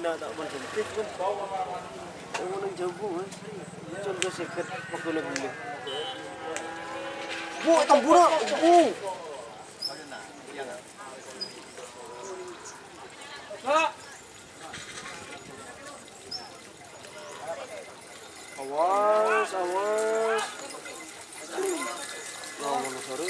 na tak konsumtif kan. Oh nang jago kan. Contoh seket pakai beli. Bu tambura. Bu. Awas, awas. Nah, mana sorry.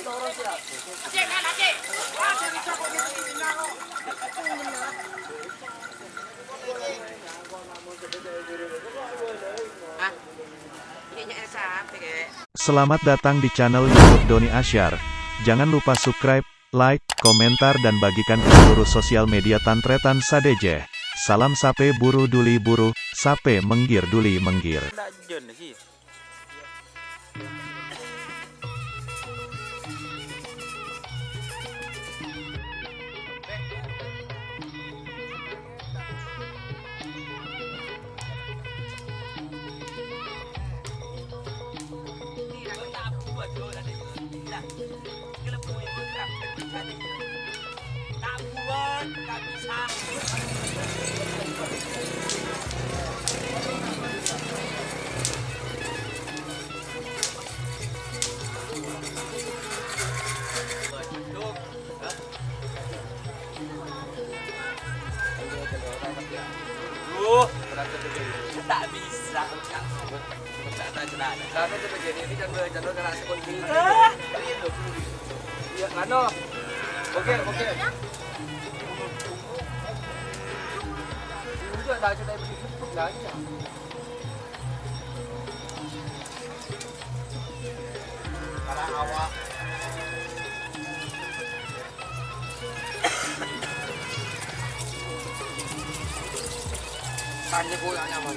Selamat datang di channel YouTube Doni Asyar. Jangan lupa subscribe, like, komentar dan bagikan ke seluruh sosial media Tantretan Sadejeh. Salam sape buru duli buru, sape menggir duli menggir. Tak bisa. Karena begini ini jangan kena sekunci. Iya, Lano. Oke. Udah dah cerita begitu lagi. Karena awak tanya pulangnya mau.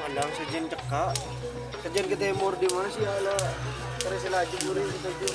Pandang sejen cekak. Sejen ke timur di mana sih ala? Terus lagi buri itu.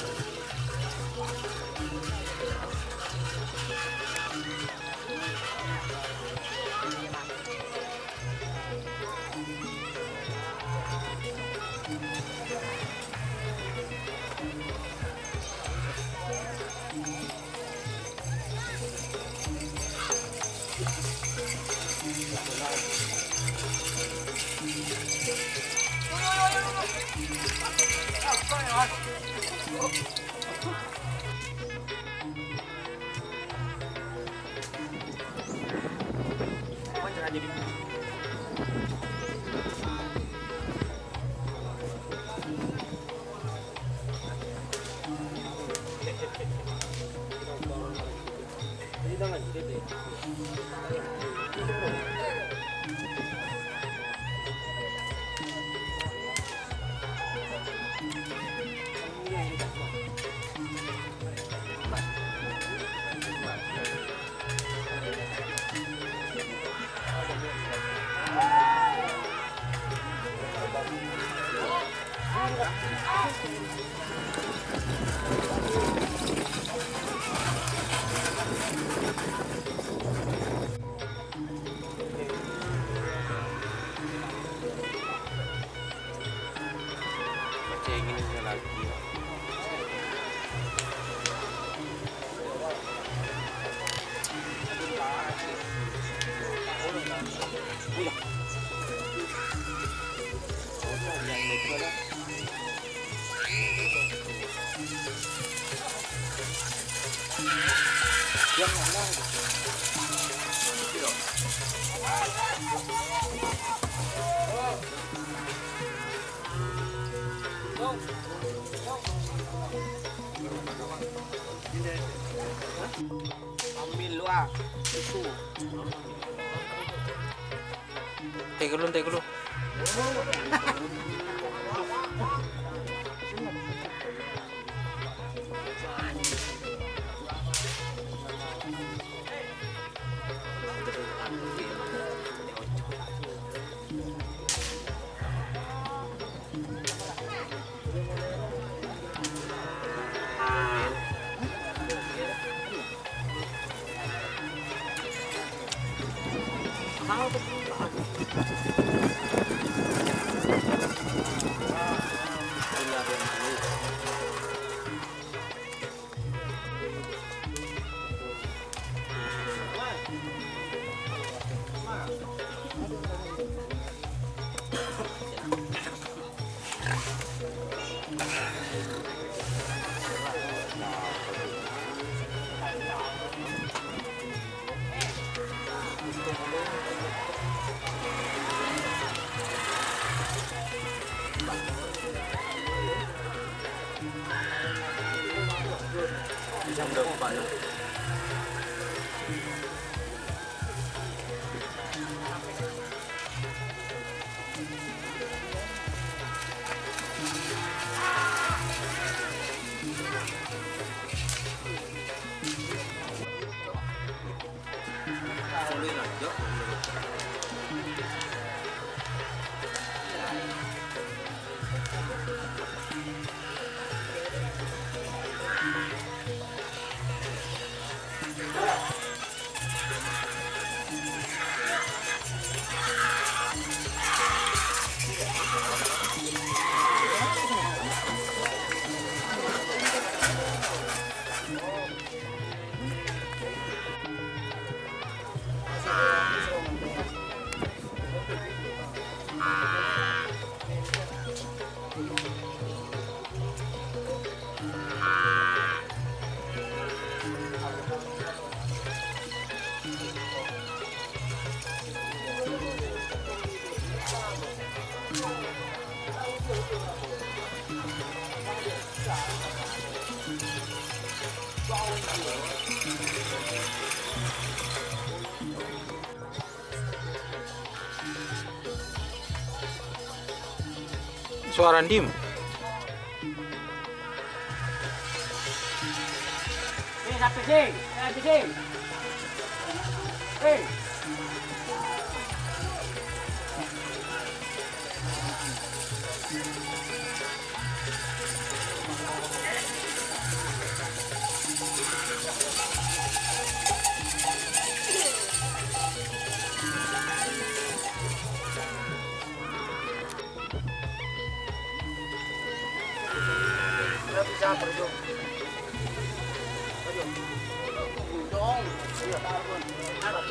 Ambil lu ah. Itu. Teka dulu. Jam depan. Suara dim. Sampai sini. Sampai sini. Hei. Bisa pergi. Dong. Iya, taruh. Ada.